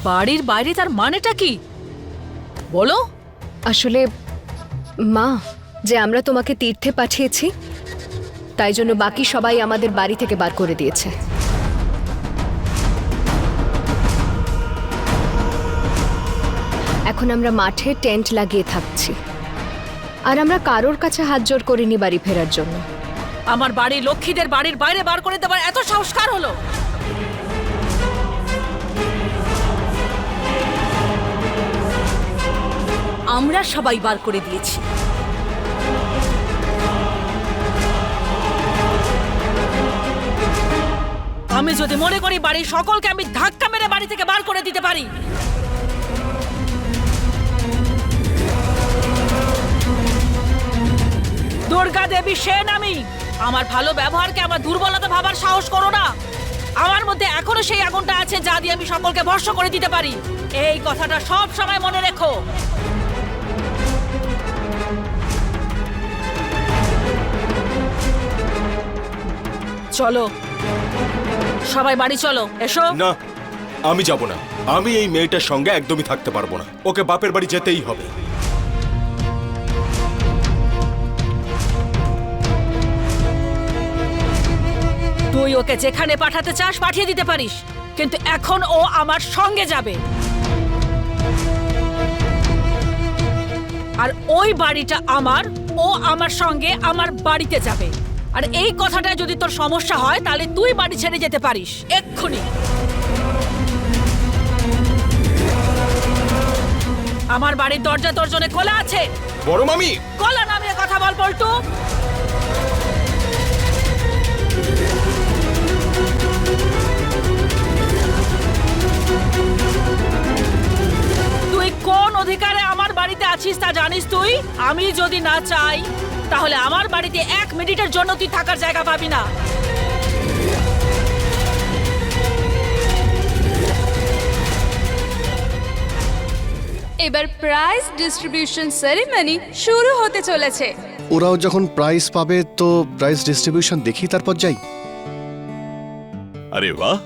বাড়ির বাইরে তার মানেটা কি বলো? আসলে মা, যে আমরা তোমাকে তীর্থে পাঠিয়েছি তাই জন্য বাকি সবাই আমাদের বাড়ি থেকে বার করে দিয়েছে। এখন আমরা মাঠে টেন্ট লাগিয়ে থাকছি, আর আমরা কারোর কাছে হাত জোর করিনি বাড়ি ফেরার জন্য। আমার বাড়ির লক্ষ্মীদের বাড়ির বাইরে বার করে দেবার এত সংস্কার হলো? আমরা সবাই বার করে দিয়েছি। আমি যদি মনে করি বাড়ির সকলকে আমি ধাক্কা মেরে বাড়ি থেকে বার করে দিতে পারি, দুর্গা দেবী সেন আমি। আমার ভালো ব্যবহারকে আমার দুর্বলতা ভাবার সাহস করো না। আমার মধ্যে এখনো সেই আগুনটা আছে যা দিয়ে আমি সকলকে ভস্ম করে দিতে পারি। এই কথাটা সব সময় মনে রেখো। চলো সবাই বাড়ি চলো, এসো। না, আমি যাব না। আমি এই মেয়েটার সঙ্গে একদমই থাকতে পারবো না। ওকে বাপের বাড়ি যেতেই হবে। তুই ওকে যেখানে পাঠাতে চাস পাঠিয়ে দিতে পারিস, কিন্তু এখন ও আমার সঙ্গে যাবে। আর ওই বাড়িটা আমার, ও আমার সঙ্গে আমার বাড়িতে যাবে। আর এই কথাটা যদি তোর সমস্যা হয় তাহলে তুই বাড়ি ছেড়ে যেতে পারিস এক্ষুনি। আমার বাড়ির দরজা তোর জন্য খোলা আছে। বড় মামি, গলা নামিয়ে কথা বল পল্টু। তুই কোন অধিকারে আমার বাড়িতে আছিস তা জানিস তুই? আমি যদি না চাই তাহলে আমার বাড়িতে 1 মিনিটের জন্য তুই থাকার জায়গা পাবি না। এবার প্রাইজ ডিস্ট্রিবিউশন সেরিমনি শুরু হতে চলেছে। ওরাও যখন প্রাইজ পাবে তো প্রাইজ ডিস্ট্রিবিউশন দেখি, তারপর যাই। আরে বাহ!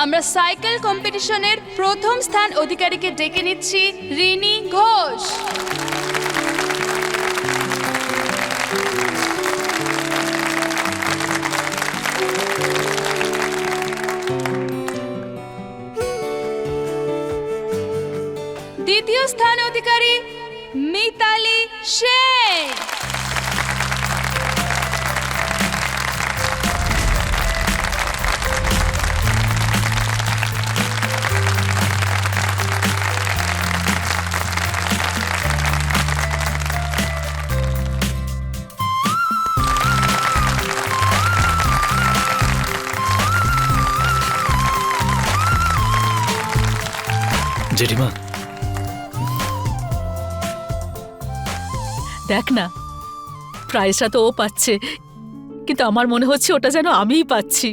আমরা সাইকেল কম্পিটিশনের প্রথম স্থান অধিকারীকে ডেকে নিচ্ছি, রিনি ঘোষ। দ্বিতীয় স্থান অধিকারী মিতালি সেন। জেঠিমা, দেখ না, প্রাইজটা তো ও পাচ্ছে, কিন্তু আমার মনে হচ্ছে ওটা যেন আমিই পাচ্ছি।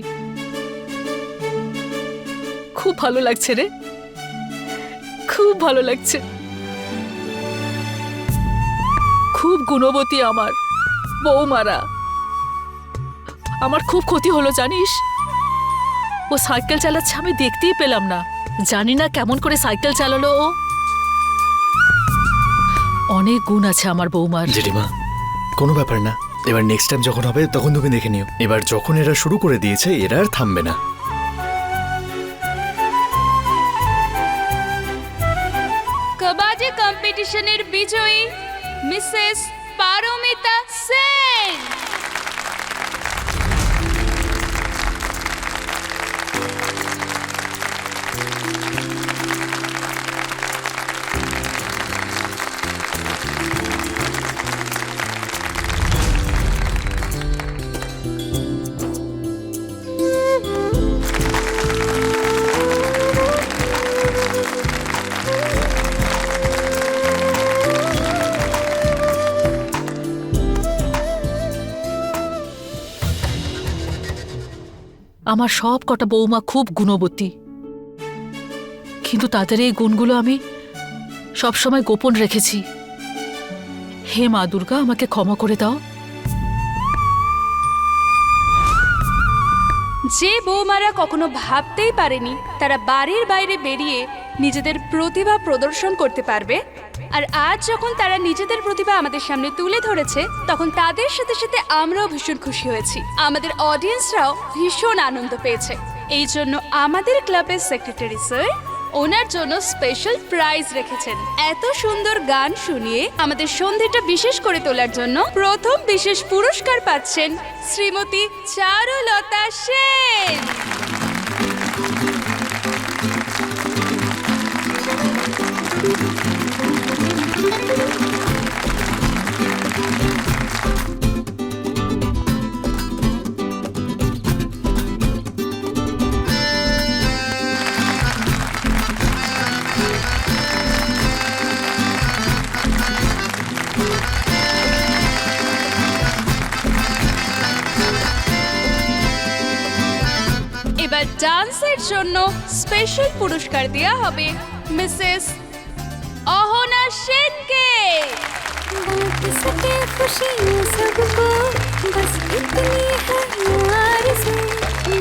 খুব ভালো লাগছে রে, খুব ভালো লাগছে। খুব গুণবতী আমার বৌমারা। আমার খুব ক্ষতি হলো জানিস। ও সাইকেল চালাচ্ছে আমি দেখতেই পেলাম না। জানি না কেমন করে সাইকেল চালালো ও। অনেক গুণ আছে আমার বৌমার। জেঠিমা, কোনো ব্যাপার না। এবার নেক্সট টাইম যখন হবে তখন তুমি দেখে নিও। এবার যখন এরা শুরু করে দিয়েছে এরা আর থামবে না। কবাডি কম্পিটিশনের বিজয়ী মিসেস পারমিতা সেন। আমার সব কটা বৌমা খুব গুণবতী, কিন্তু তাদের এই গুণগুলো আমি সবসময় গোপন রেখেছি। হে মা দুর্গা, আমাকে ক্ষমা করে দাও। যে বৌমারা কখনো ভাবতেই পারেনি তারা বাড়ির বাইরে বেরিয়ে নিজেদের প্রতিভা প্রদর্শন করতে পারবে, আর আজ যখন তারা নিজেদের প্রতিভা আমাদের সামনে তুলে ধরেছে তখন তাদের সাথে সাথে আমরাও ভীষণ খুশি হয়েছি। আমাদের অডিয়েন্সরাও ভীষণ আনন্দ পেয়েছে। এই জন্য আমাদের ক্লাবের সেক্রেটারি স্যার ওনার জন্য স্পেশাল প্রাইজ রেখেছেন। এত সুন্দর গান শুনিয়ে আমাদের সন্ধ্যাটা বিশেষ করে তোলার জন্য প্রথম বিশেষ পুরস্কার পাচ্ছেন শ্রীমতী চারুলতা সেন। এবার ডান্সের জন্য স্পেশাল পুরস্কার দেওয়া হবে মিসেস অহনা সেনকে। बांट सके खुशियाँ सबको, बस इतनी है आरज़ू,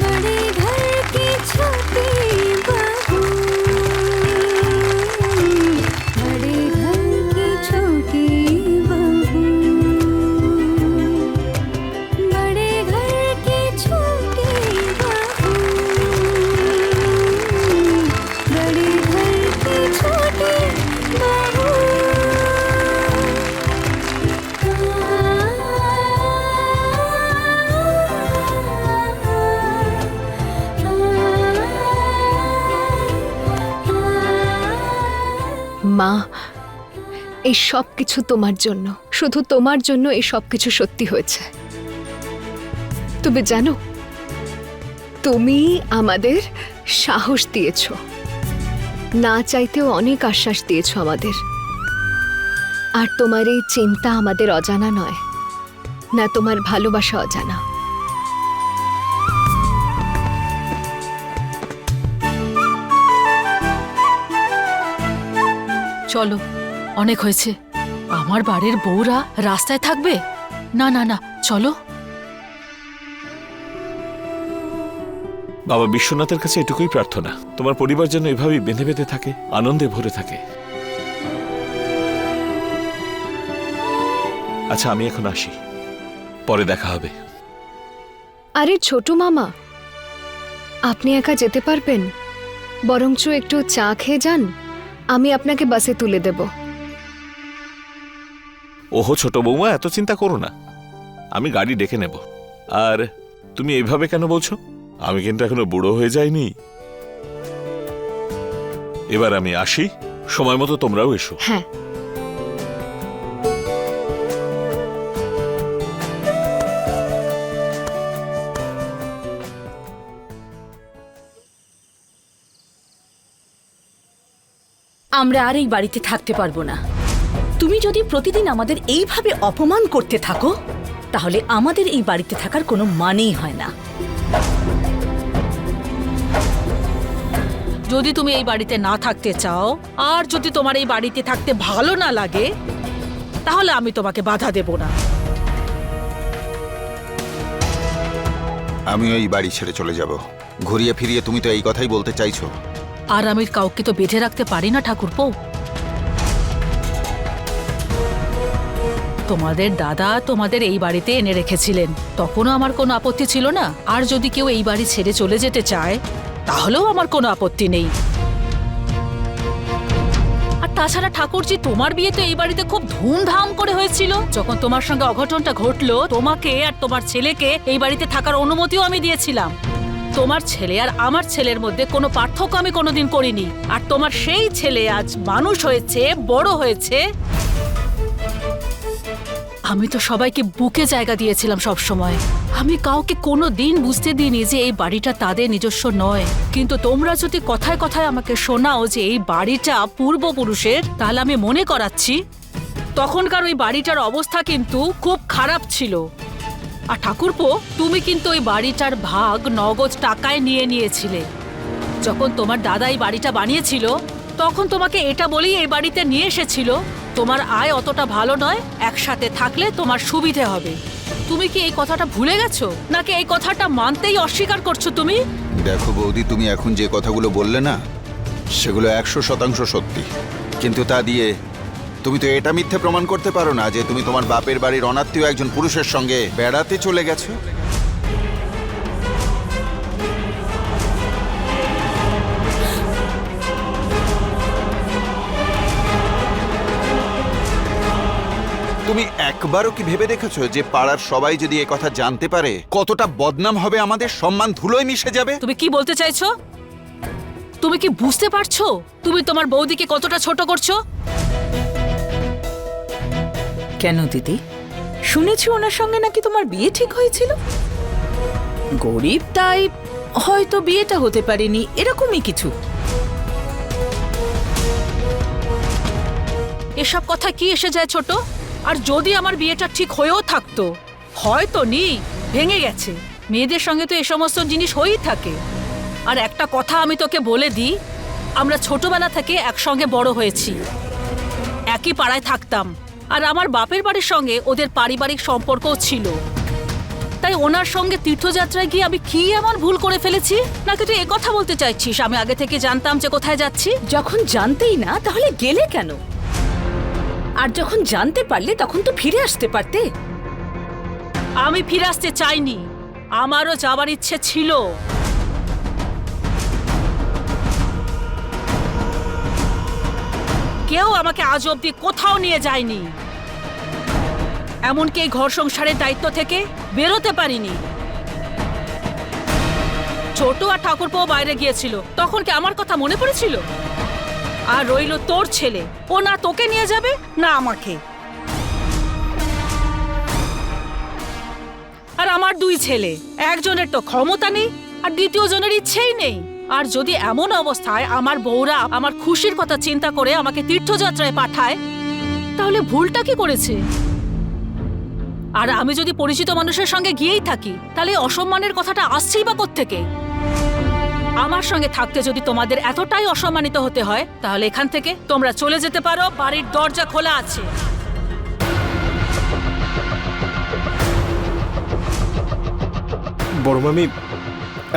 बड़े घर की छोटी बहू, बड़े घर की छोटी बहू, बड़े घर की छोटी बहू, बड़े घर की छोटी बहू। মা, এই সব কিছু তোমার জন্য, শুধু তোমার জন্য এই সব কিছু সত্যি হয়েছে। তুমি জানো, তুমি আমাদের সাহস দিয়েছো, না চাইতেও অনেক আশ্বাস দিয়েছো আমাদের। আর তোমার এই চিন্তা আমাদের অজানা নয়, না তোমার ভালোবাসা অজানা। চলো, অনেক হয়েছে। আমার বাড়ির বউরা রাস্তায় থাকবে না, না না, চলো। বাবা বিশ্বনাথের কাছে এটুকুই প্রার্থনা, তোমার পরিবার যেন এভাবেই বেঁধে বেঁধে থাকে, আনন্দে ভরে থাকে। আচ্ছা, আমি এখন আসি, পরে দেখা হবে। আরে ছোট মামা, আপনি একা যেতে পারবেন? বরঞ্চ একটু চা খেয়ে যান, আমি আপনাকে বাসে তুলে দেব। ওহো ছোট বৌমা, এত চিন্তা করো না, আমি গাড়ি ডেকে নেব। আর তুমি এইভাবে কেন বলছো? আমি কিন্তু এখনো বুড়ো হয়ে যাইনি। এবার আমি আসি, সময় মতো তোমরাও এসো। হ্যাঁ। আমরা আর এই বাড়িতে থাকতে পারবো না। তুমি যদি প্রতিদিন আমাদের এইভাবে অপমান করতে থাকো তাহলে আমাদের এই বাড়িতে থাকার কোনো মানেই হয় না। যদি তুমি এই বাড়িতে না থাকতে চাও, আর যদি তোমার এই বাড়িতে থাকতে ভালো না লাগে, তাহলে আমি তোমাকে বাধা দেব না। আমিও এই বাড়ি ছেড়ে চলে যাব। ঘুরিয়ে ফিরিয়ে তুমি তো এই কথাই বলতে চাইছো। আর আমি কাউকে তো বেঁধে রাখতে পারি না ঠাকুরপো। তোমাদের দাদা তোমাদের এই বাড়িতে এনে রেখেছিলেন, তখনও আমার কোনো আপত্তি ছিল না। আর যদি কেউ এই বাড়ি ছেড়ে চলে যেতে চায় তাহলেও আমার কোনো আপত্তি নেই। আর তাছাড়া ঠাকুরজি, তোমার বিয়ে তো এই বাড়িতে খুব ধুমধাম করে হয়েছিল। যখন তোমার সঙ্গে অঘটনটা ঘটলো, তোমাকে আর তোমার ছেলেকে এই বাড়িতে থাকার অনুমতিও আমি দিয়েছিলাম। তোমার ছেলে আর আমার ছেলের মধ্যে কোনো পার্থক্য আমি কোনোদিন করিনি। আর তোমার সেই ছেলে আজ মানুষ হয়েছে, বড় হয়েছে। আমি তো সবাইকে বুকে জায়গা দিয়েছিলাম সব সময়। আমি কাউকে কোনো দিন বুঝতে দিইনি যে এই বাড়িটা তাদের নিজস্ব নয়। কিন্তু তোমরা যদি কথায় কথায় আমাকে শোনাও যে এই বাড়িটা পূর্বপুরুষের, তাহলে আমি মনে করাচ্ছি তখনকার ওই বাড়িটার অবস্থা কিন্তু খুব খারাপ ছিল। আর ঠাকুরপো, তুমি কিন্তু ওই বাড়িটার ভাগ নগদ টাকায় নিয়েছিলে। যখন তোমার দাদা এই বাড়িটা বানিয়েছিল, তখন তোমাকে এটা বলেই এই বাড়িতে নিয়ে এসেছিল, তোমার আয় অতটা ভালো নয়, একসাথে থাকলে তোমার সুবিধে হবে। তুমি কি এই কথাটা ভুলে গেছো নাকি এই কথাটা মানতেই অস্বীকার করছো তুমি? দেখো বৌদি, তুমি এখন যে কথাগুলো বললে না, সেগুলো 100% সত্যি। কিন্তু তা দিয়ে তুমি তো এটা মিথ্যে প্রমাণ করতে পারো না যে তুমি তোমার বাপের বাড়ির অনাত্মীয় একজন পুরুষের সঙ্গে বেড়াতে চলে গেছো। তুমি একবারও কি ভেবে দেখেছো যে পাড়ার সবাই যদি এ কথা জানতে পারে কতটা বদনাম হবে, আমাদের সম্মান ধুলোয় মিশে যাবে? তুমি কি বলতে চাইছো? তুমি কি বুঝতে পারছো তুমি তোমার বৌদিকে কতটা ছোট করছো? কেন দিদি, শুনেছি ওনার সঙ্গে নাকি তোমার বিয়ে ঠিক হয়েছিল। গরিব তাই হয়তো বিয়েটা হতে পারেনি, এরকমই কিছু। এসব কথা কি এসে যায় ছোট? আর যদি আমার বিয়েটা ঠিক হয়েও থাকতো, হয়তো নি ভেঙে গেছে। মেয়েদের সঙ্গে তো এ সমস্ত জিনিস হয়েই থাকে। আর একটা কথা আমি তোকে বলে দিই, আমরা ছোটবেলা থেকে একসঙ্গে বড় হয়েছি, একই পাড়ায় থাকতাম। আর আমার বাপের বাড়ির সঙ্গে ওদের পারিবারিক সম্পর্কও ছিল। তাই ওনার সঙ্গে তীর্থযাত্রায় গিয়ে আমি কি এমন ভুল করে ফেলেছি? নাকি তুই একথা বলতে চাইছিস আমি আগে থেকে জানতাম যে কোথায় যাচ্ছি? যখন জানতেই না তাহলে গেলে কেন? আর যখন জানতে পারলে তখন তো ফিরে আসতে পারতে। আমি ফিরে আসতে চাইনি, আমারও যাবার ইচ্ছে ছিল। কেউ আমাকে আজ অব্দি কোথাও নিয়ে যায়নি, এমনকি এই ঘর সংসারের দায়িত্ব থেকে বেরোতে পারিনি। ছোট আর ঠাকুরপো বাইরে গিয়েছিল, তখন কি আমার কথা মনে পড়েছিল? আর রইল তোর ছেলে, ও না তোকে নিয়ে যাবে না আমাকে। আর আমার দুই ছেলে, একজনের তো ক্ষমতা নেই আর দ্বিতীয় জনের ইচ্ছেই নেই। আর যদি এমন অবস্থায় আমার বউরা আমার খুশির কথা চিন্তা করে আমাকে তীর্থযাত্রায় পাঠায়, তাহলে ভুলটা কি করেছে? আর আমি যদি পরিচিত মানুষের সঙ্গে গিয়েই থাকি, তাহলে অসম্মানের কথাটা আসছেই বা কোত্থেকে? আমার সঙ্গে থাকতে যদি তোমাদের এতটাই অসম্মানিত হতে হয়, তাহলে এখান থেকে তোমরা চলে যেতে পারো, বাড়ির দরজা খোলা আছে। বড় মামি,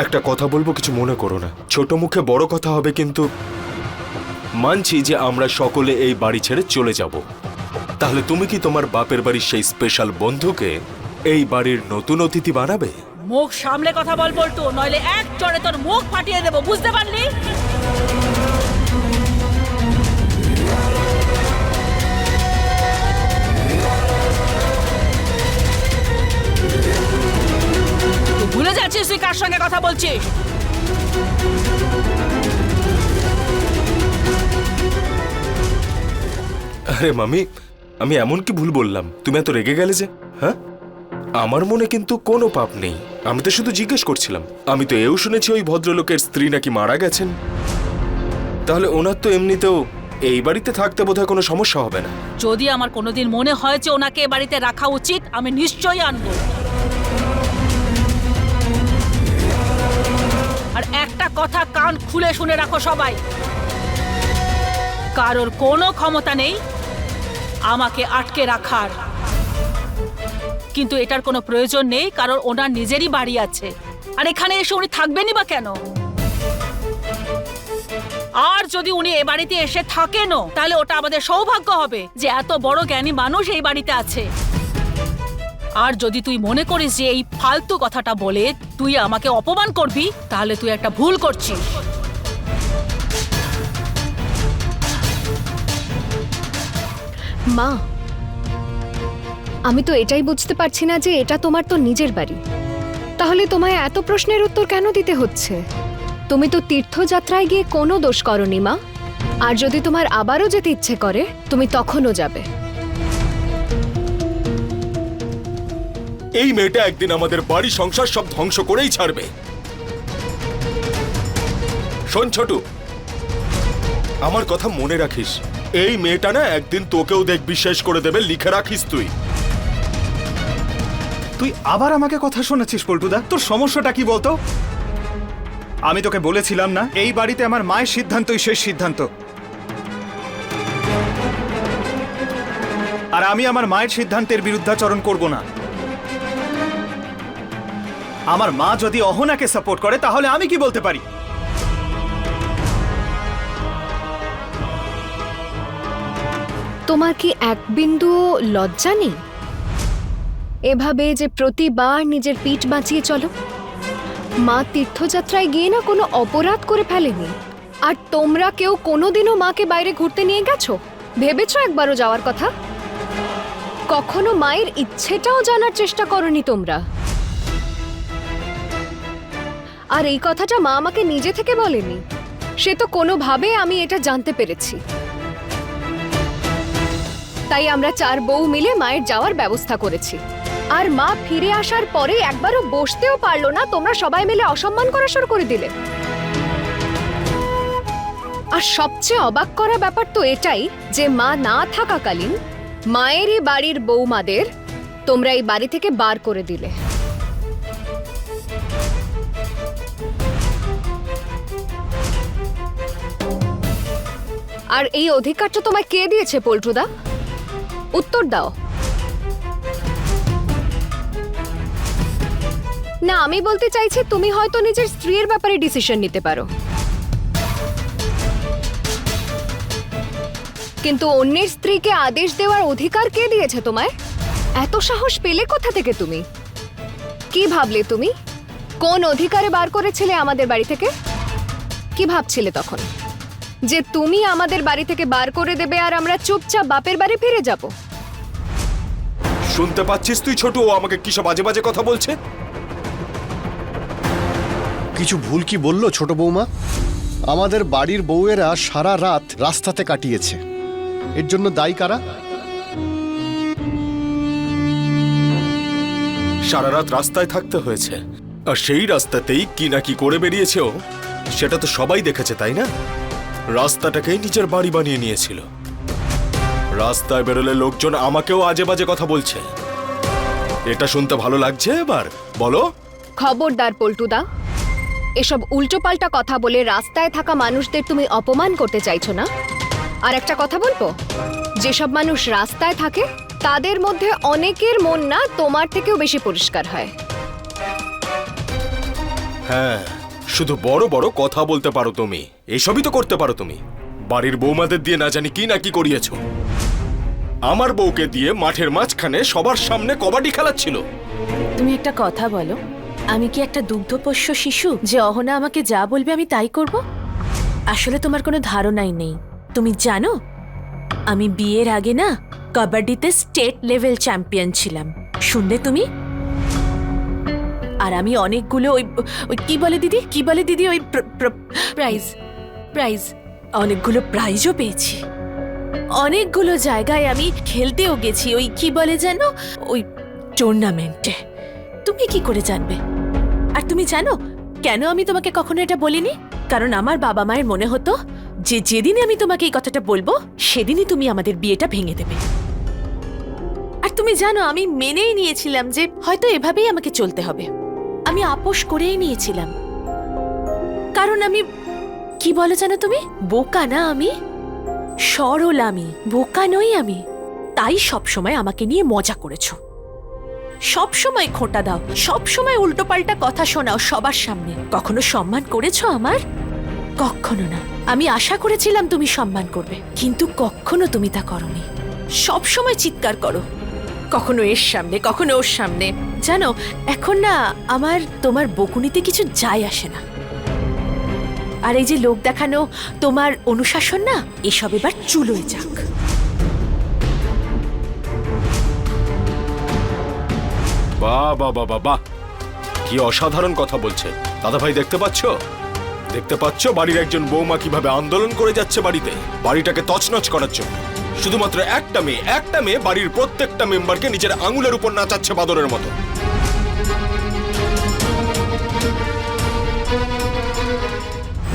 একটা কথা বলবো, কিছু মনে করো না। ছোট মুখে বড় কথা হবে, কিন্তু মানছি যে আমরা সকলে এই বাড়ি ছেড়ে চলে যাব। তাহলে তুমি কি তোমার বাপের বাড়ির সেই স্পেশাল বন্ধুকে এই বাড়ির নতুন অতিথি বানাবে? মুখ সামলে কথা বল বলতো, নইলে এক চড়ে তোর মুখ ফাটিয়ে দেবো, বুঝতে পারলি? তুই ভুলে যাচ্ছিস তুই কার সঙ্গে কথা বলছিস? আরে মামি, আমি এমন কি ভুল বললাম তুমি এত রেগে গেলে যে? হ্যাঁ, আমার মনে কিন্তু কোনো পাপ নেই। আমি তো শুধু জিজ্ঞেস করছিলাম। আমি তো এও শুনেছি ওই ভদ্রলোকের স্ত্রী নাকি মারা গেছেন। তাহলে ওনার তো এমনিতেও এই বাড়িতে থাকতে বোধহয় কোনো সমস্যা হবে না। যদি আমার কোনোদিন মনে হয় যে ওনাকে এ বাড়িতে রাখা উচিত, আমি নিশ্চয়ই আনবো। আর একটা কথা কান খুলে শুনে রাখো সবাই, কারোর কোনো ক্ষমতা নেই আমাকে আটকে রাখার। কিন্তু এটার কোনো প্রয়োজন নেই, কারণ ওনার নিজেরই বাড়ি আছে। আর এখানে এসে উনি থাকবেনই বা কেন? আর যদি উনি এ বাড়িতে এসে থাকেনও, তাহলে ওটা আমাদের সৌভাগ্য হবে যে এত বড় জ্ঞানী মানুষ এই বাড়িতে আছে। আর যদি তুই মনে করিস যে এই ফালতু কথাটা বলে তুই আমাকে অপমান করবি, তাহলে তুই একটা ভুল করছিস। মা, আমি তো এটাই বুঝতে পারছি না যে এটা তোমার তো নিজের বাড়ি, তাহলে তোমায় এত প্রশ্নের উত্তর কেন দিতে হচ্ছে? তুমি তো তীর্থযাত্রায় গিয়ে কোনো দোষ করনি মা। আর যদি তোমার আবারও যেতে ইচ্ছে করে, তুমি তখনও যাবে। এই মেয়েটা একদিন আমাদের বাড়ি সংসার সব ধ্বংস করেই ছাড়বে। শোন ছোটু, আমার কথা মনে রাখিস। এই মেয়েটা না একদিন তোকেও দেখবি শেষ করে দেবে, লিখে রাখিস তুই। তুই আবার আমাকে কথা শোনাচ্ছিস পল্টুদা? তোর সমস্যাটা কি বলতো? আমি তোকে বলেছিলাম না, এই বাড়িতে আমার মায়ের সিদ্ধান্তই শেষ সিদ্ধান্ত। আর আমি আমার মায়ের সিদ্ধান্তের বিরুদ্ধাচরণ করব না। আমার মা যদি অহনাকে সাপোর্ট করে তাহলে আমি কি বলতে পারি? তোমার কি এক বিন্দু লজ্জা নেই এভাবে যে প্রতিবার নিজের পিঠ বাঁচিয়ে চলো? মা তীর্থযাত্রায় গিয়ে না কোনো অপরাধ করে ফেলেনি। আর তোমরা কেউ কোনোদিনও মাকে বাইরে ঘুরতে নিয়ে গেছো? ভেবেছো একবারও যাওয়ার কথা? কখনো মায়ের ইচ্ছেটাও জানার চেষ্টা করনি তোমরা। আর এই কথাটা মা আমাকে নিজে থেকে বলেনি, সে তো কোনোভাবে আমি এটা জানতে পেরেছি। তাই আমরা 4 বউ মিলে মায়ের যাওয়ার ব্যবস্থা করেছি। আর মা ফিরে আসার পরে একবারও বসতেও পারলো না, তোমরা সবাই মিলে অসম্মান করা শুরু করে দিলে। আর সবচেয়ে অবাক করা ব্যাপার তো এটাই যে মা না থাকাকালীন মায়েরই বাড়ির বৌমাদের তোমরা এই বাড়ি থেকে বার করে দিলে। আর এই অধিকারটা তোমায় কে দিয়েছে পল্টুদা? উত্তর দাও। না, আমি বলতে চাইছি তুমি হয়তো নিজের স্ত্রীর ব্যাপারে ডিসিশন নিতে পারো, কিন্তু অন্যের স্ত্রীকে আদেশ দেওয়ার অধিকার কে দিয়েছে তোমায়? এত সাহস পেলে কোথা থেকে তুমি? কি ভাবলে তুমি? কোন অধিকারে বার করেছিলে আমাদের বাড়ি থেকে? কি ভাবছিলে তখন? যে তুমি আমাদের বাড়ি থেকে বার করে দেবে আর আমরা চুপচাপ বাপের বাড়ি ফিরে যাব? শুনতে পাচ্ছিস তুই ছোট, ও আমাকে কি সব বাজে বাজে কথা বলছে? কিছু ভুল কি বললো ছোট বৌমা? আমাদের বাড়ির বউয়েরা সারা রাত রাস্তাতে কাটিয়েছে, এর জন্য দায়ী কারা? সারা রাত রাস্তায় থাকতে হয়েছে, আর সেই রাস্তাতেই কি না কি করে বেরিয়েছে ও, সেটা তো সবাই দেখেছে, তাই না? রাস্তাটাকেই নিজের বাড়ি বানিয়ে নিয়েছিল। রাস্তায় বেরোলে লোকজন আমাকেও আজে বাজে কথা বলছে। এটা শুনতে ভালো লাগছে এবার? বলো। খবরদার পল্টুদা, এসব উল্টোপাল্টা কথা বলে রাস্তায় থাকা মানুষদের তুমি অপমান করতে চাইছো না? আর একটা কথা বলবো, যেসব মানুষ রাস্তায় থাকে তাদের মধ্যে অনেকের মন না তোমার থেকেও বেশি পরিষ্কার হয়। হ্যাঁ, শুধু বড় বড় কথা বলতে পারো তুমি, এসবই তো করতে পারো তুমি। বাড়ির বৌমাদের দিয়ে না জানি কি না কি করিয়েছ। আমার বউকে দিয়ে মাঠের মাঝখানে সবার সামনে কবাডি খেলাচ্ছিল। তুমি একটা কথা বলো, আমি কি একটা দুগ্ধপোষ্য শিশু যে অহনা আমাকে যা বলবে আমি তাই করব? আসলে তোমার কোনো ধারণাই নেই। তুমি জানো আমি বিয়ের আগে না কাবাডিতে স্টেট লেভেল চ্যাম্পিয়ন ছিলাম, শুনলে তুমি? আর আমি অনেকগুলো ওই কি বলে দিদি ওই প্রাইজ অনেকগুলো প্রাইজও পেয়েছি। অনেকগুলো জায়গায় আমি খেলতেও গেছি, ওই কি বলে যেন ওই টুর্নামেন্টে। তুমি কি করে জানবে? আর তুমি জানো কেন আমি তোমাকে কখনো এটা বলিনি? কারণ আমার বাবা মায়ের মনে হতো যে যেদিনই আমি তোমাকে এই কথাটা বলবো সেদিনই তুমি আমাদের বিয়েটা ভেঙে দেবে। আর তুমি জানো আমি মেনেই নিয়েছিলাম যে হয়তো এভাবেই আমাকে চলতে হবে। আমি আপোষ করেই নিয়েছিলাম, কারণ আমি কি বলো জানো তুমি, বোকা না আমি, সরল আমি, বোকা নই আমি। তাই সবসময় আমাকে নিয়ে মজা করেছো, সব সময় খোঁটা দাও, সব সময় উল্টোপাল্টা কথা শোনাও সবার সামনে। কখনো সম্মান করেছো আমার? কখনো না। আমি আশা করেছিলাম তুমি সম্মান করবে, কিন্তু কখনো তুমি তা করনি। সব সময় চিৎকার করো, কখনো এর সামনে কখনো ওর সামনে। জানো এখন না আমার তোমার বকুনিতে কিছু যায় আসে না। আর এই যে লোক দেখানো তোমার অনুশাসন না, এসব এবার চুলোয় যাক। বাহ বাহ বাহ বাহ বাহ, কি অসাধারণ কথা বলছে দাদা ভাই। দেখতে পাচ্ছ বাড়ির একজন বৌমা কিভাবে আন্দোলন করে যাচ্ছে বাড়িতে, বাড়িটাকে তছনছ করার জন্য। শুধুমাত্র একটা মেয়ে বাড়ির প্রত্যেকটা মেম্বারকে নিজের আঙুলের উপর নাচাচ্ছে বাদরের মতো।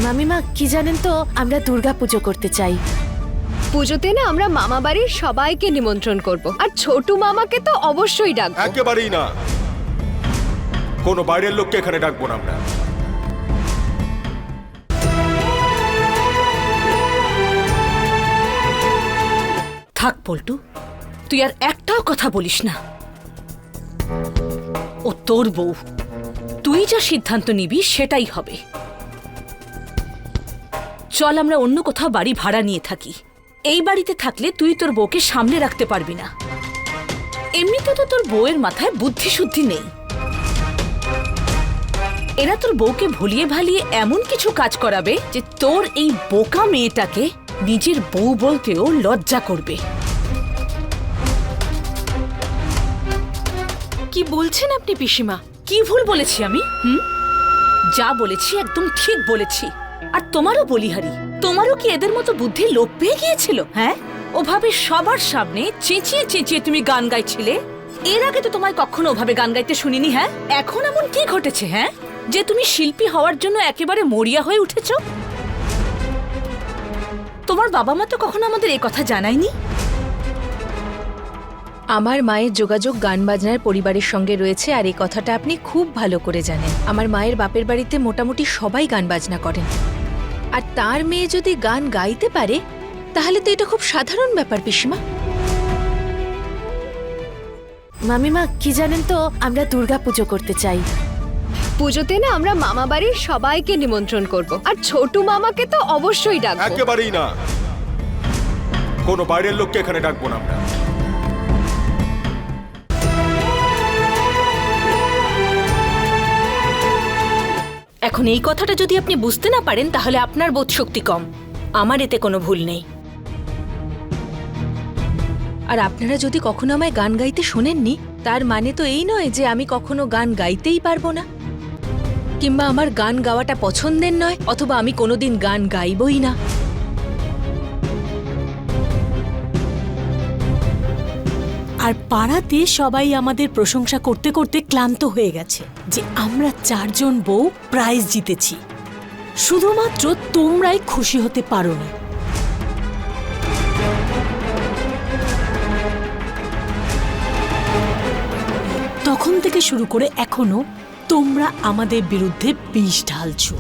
মামিমা কি জানেন তো, আমরা দুর্গা পুজো করতে চাই। পুজোতে না আমরা মামা বাড়ির সবাইকে নিমন্ত্রণ করব, আর ছোটু মামাকে তো অবশ্যই ডাকবো। একেবারেই না, কোনো বাইরের লোককে এখানে ডাকবো না আমরা। থাক পল্টু, তুই আর একটাও কথা বলিস না। ও তোর বউ, তুই যা সিদ্ধান্ত নিবি সেটাই হবে। চল আমরা অন্য কোথাও বাড়ি ভাড়া নিয়ে থাকি। এই বাড়িতে থাকলে তুই তোর বউকে সামলে রাখতে পারবি না। এমনিতে তো তোর বউয়ের মাথায় বুদ্ধি শুদ্ধি নেই। এরা তোর বউকে ভুলিয়ে ভালিয়ে এমন কিছু কাজ করাবে যে তোর এই বোকা মেয়েটাকে নিজের বউ বলতেও লজ্জা করবে। কি বলছেন আপনি পিসিমা? কি ভুল বলেছি আমি? যা বলেছি একদম ঠিক বলেছি। আর তোমারও বলিহারি, তোমারও কি এদের মতো বুদ্ধি লোপ পেয়ে গিয়েছিল? হ্যাঁ, ওভাবে সবার সামনে চেঁচিয়ে চেঁচিয়ে তুমি গান গাইছিলে। এর আগে তো তোমায় কখনো ওভাবে গান গাইতে শুনিনি। হ্যাঁ, এখন এমন কি ঘটেছে হ্যাঁ যে তুমি শিল্পী হওয়ার জন্য একেবারে মরিয়া হয়ে উঠেছ? তোমার বাবা মা তো কখনো আমাদের এই কথা জানায়নি। আমার মায়ের যোগাযোগ গান বাজনার পরিবারের সঙ্গে রয়েছে, আর এই কথাটা আপনি খুব ভালো করে জানেন। আমার মায়ের বাপের বাড়িতে মোটামুটি সবাই গান বাজনা করেন, আর তার মেয়ে যদি গান গাইতে পারে তাহলে তো এটা খুব সাধারণ ব্যাপার পিসিমা। মামিমা কি জানেন তো, আমরা দুর্গা পুজো করতে চাই। পুজোতে না আমরা মামা বাড়ির সবাইকে নিমন্ত্রণ করব, আর ছোটু মামাকে তো অবশ্যই ডাকবো। একেবারেই না, কোনো বাইরের লোককে এখানে ডাকবো না আমরা। এখন এই কথাটা যদি আপনি বুঝতে না পারেন তাহলে আপনার বোধ শক্তি কম, আমার এতে কোনো ভুল নেই। আর আপনারা যদি কখনো আমায় গান গাইতে শোনেননি, তার মানে তো এই নয় যে আমি কখনো গান গাইতেই পারবো না, কিংবা আমার গান গাওয়াটা পছন্দের নয়, অথবা আমি কোনোদিন গান গাইবই না। আর পাড়াতে সবাই আমাদের প্রশংসা করতে করতে ক্লান্ত হয়ে গেছে যে আমরা 4 জন বউ প্রাইজ জিতেছি। শুধুমাত্র তোমরাই খুশি হতে পারো না। তখন থেকে শুরু করে এখনো তোমরা আমাদের বিরুদ্ধে বিষ ঢালছো।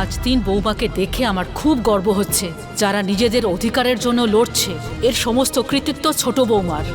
আজ দিন বৌমাকে দেখে আমার খুব গর্ব হচ্ছে। যারা নিজেদের অধিকারের জন্য লড়ছে, এর সমস্ত কৃতিত্ব ছোট বৌমার।